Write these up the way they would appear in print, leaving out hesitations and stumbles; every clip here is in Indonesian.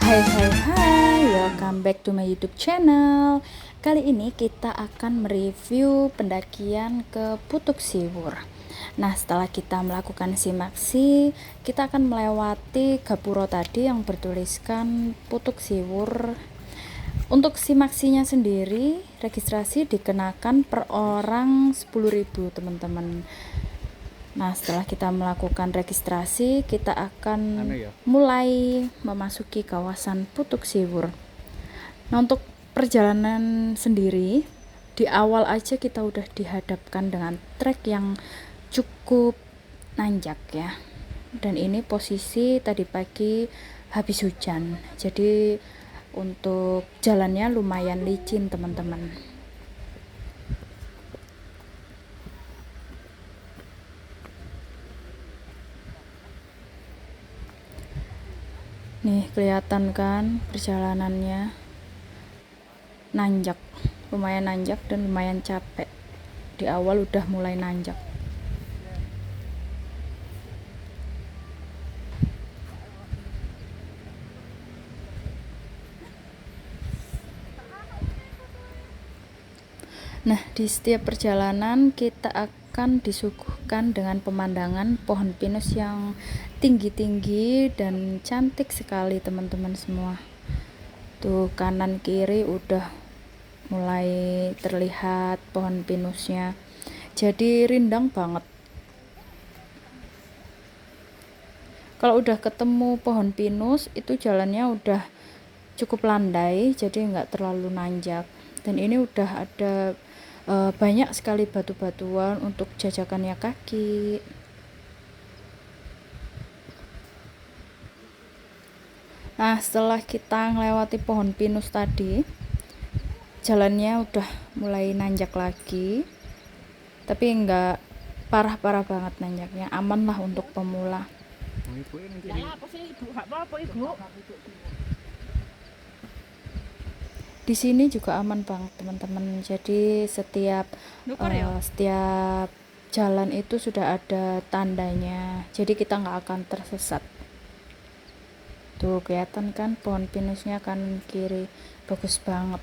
Hai hai hai, welcome back to my YouTube channel. Kali ini kita akan mereview pendakian ke Putuk Siwur. Nah, setelah kita melakukan simaksi, kita akan melewati gapuro tadi yang bertuliskan Putuk Siwur. Untuk simaksinya sendiri, registrasi dikenakan per orang 10.000 teman-teman. Nah, setelah kita melakukan registrasi, kita akan mulai memasuki kawasan Putuk Siwur. Nah, untuk perjalanan sendiri, di awal aja kita udah dihadapkan dengan trek yang cukup nanjak ya. Dan ini posisi tadi pagi habis hujan. Jadi untuk jalannya lumayan licin, teman-teman. Nih, kelihatan kan perjalanannya nanjak, lumayan nanjak dan lumayan capek. Di awal udah mulai nanjak. Nah, di setiap perjalanan kita akan disuguhkan dengan pemandangan pohon pinus yang tinggi-tinggi dan cantik sekali, teman-teman semua. Tuh, kanan kiri udah mulai terlihat pohon pinusnya. Jadi rindang banget. Kalau udah ketemu pohon pinus, itu jalannya udah cukup landai, jadi nggak terlalu nanjak. Dan ini udah ada banyak sekali batu-batuan untuk jajakannya kaki. Nah, setelah kita melewati pohon pinus tadi, jalannya udah mulai nanjak lagi, tapi nggak parah-parah banget nanjaknya, aman lah untuk pemula. Di sini juga aman banget, teman-teman. Jadi setiap jalan itu sudah ada tandanya, jadi kita nggak akan tersesat. Tuh, kelihatan kan pohon pinusnya kanan kiri, bagus banget.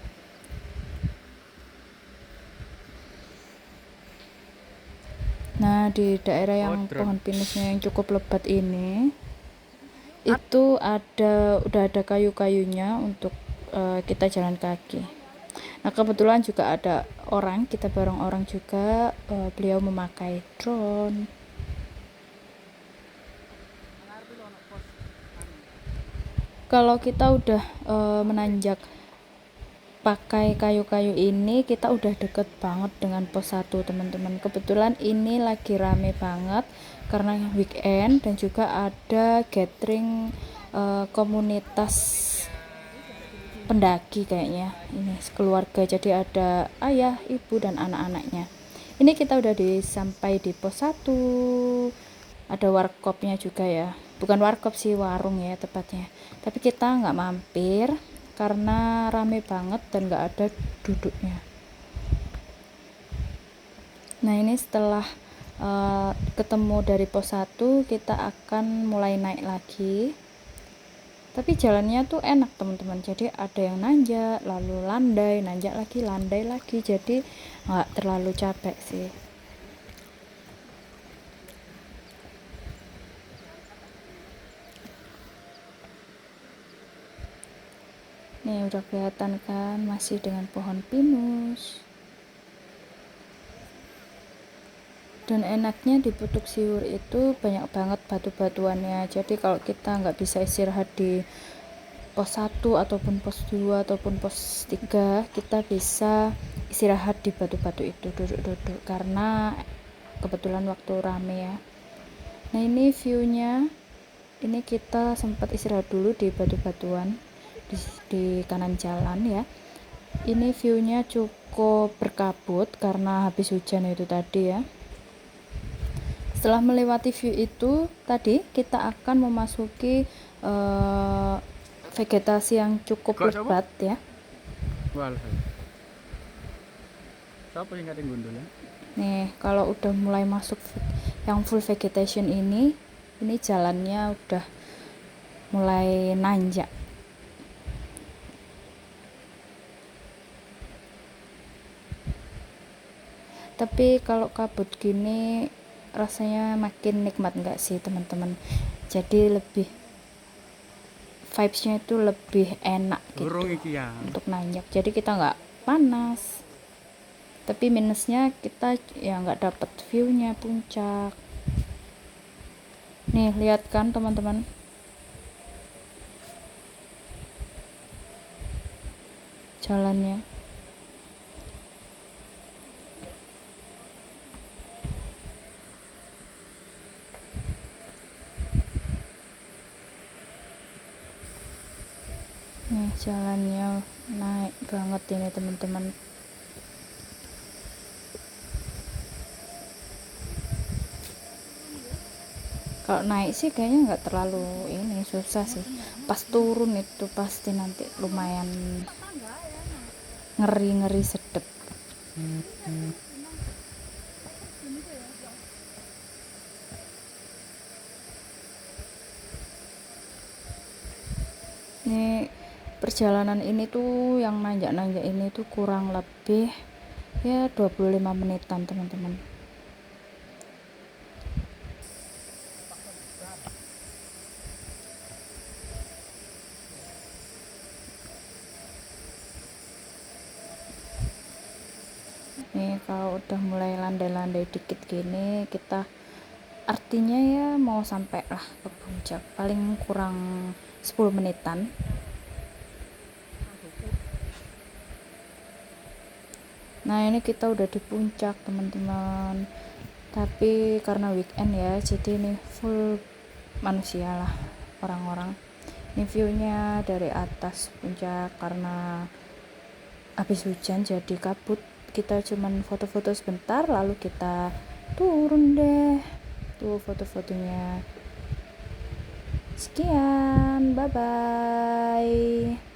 Nah, di daerah yang pohon pinusnya yang cukup lebat ini, itu udah ada kayu-kayunya untuk kita jalan kaki. Nah, kebetulan juga ada orang, kita bareng orang juga, beliau memakai drone. Kalau kita udah menanjak pakai kayu-kayu ini, kita udah deket banget dengan pos 1, teman-teman. Kebetulan ini lagi rame banget karena weekend dan juga ada gathering komunitas pendaki kayaknya. Ini sekeluarga, jadi ada ayah, ibu dan anak-anaknya. Ini kita udah sampai di pos 1. Ada warkopnya juga ya. Bukan warkop sih, warung ya tepatnya. Tapi kita nggak mampir karena rame banget dan nggak ada duduknya. Nah, ini setelah ketemu dari pos 1, kita akan mulai naik lagi. Tapi jalannya tuh enak, teman-teman. Jadi ada yang nanjak, lalu landai, nanjak lagi, landai lagi. Jadi nggak terlalu capek sih. Nih, udah kelihatan kan, masih dengan pohon pinus. Dan enaknya di Putuk Siwur itu banyak banget batu-batuannya. Jadi kalau kita nggak bisa istirahat di pos 1 ataupun pos 2 ataupun pos 3, kita bisa istirahat di batu-batu itu, duduk-duduk, karena kebetulan waktu rame ya. Nah, ini viewnya, ini kita sempat istirahat dulu di batu-batuan di kanan jalan ya. Ini viewnya cukup berkabut karena habis hujan itu tadi ya. Setelah melewati view itu tadi, kita akan memasuki vegetasi yang cukup lebat ya. Nih, kalau udah mulai masuk yang full vegetation ini jalannya udah mulai nanjak. Tapi kalau kabut gini rasanya makin nikmat enggak sih teman-teman? Jadi lebih vibesnya itu lebih enak gitu untuk nanjak, jadi kita nggak panas. Tapi minusnya kita ya nggak dapet viewnya puncak. Nih lihat kan teman-teman, jalannya. Nih jalannya naik banget ini teman-teman. Kalau naik sih kayaknya nggak terlalu ini susah sih. Pas turun itu pasti nanti lumayan ngeri sedep. Ini perjalanan ini tuh yang nanjak-nanjak ini tuh kurang lebih ya 25 menitan teman-teman. Nih kalau udah mulai landai-landai dikit gini, kita artinya ya mau sampai lah ke puncak, paling kurang 10 menitan. Nah ini kita udah di puncak teman-teman, tapi karena weekend ya, jadi ini full manusia lah, orang-orang. Ini viewnya dari atas puncak, karena habis hujan jadi kabut, kita cuman foto-foto sebentar lalu kita turun deh. Tuh foto-fotonya. Sekian, bye bye.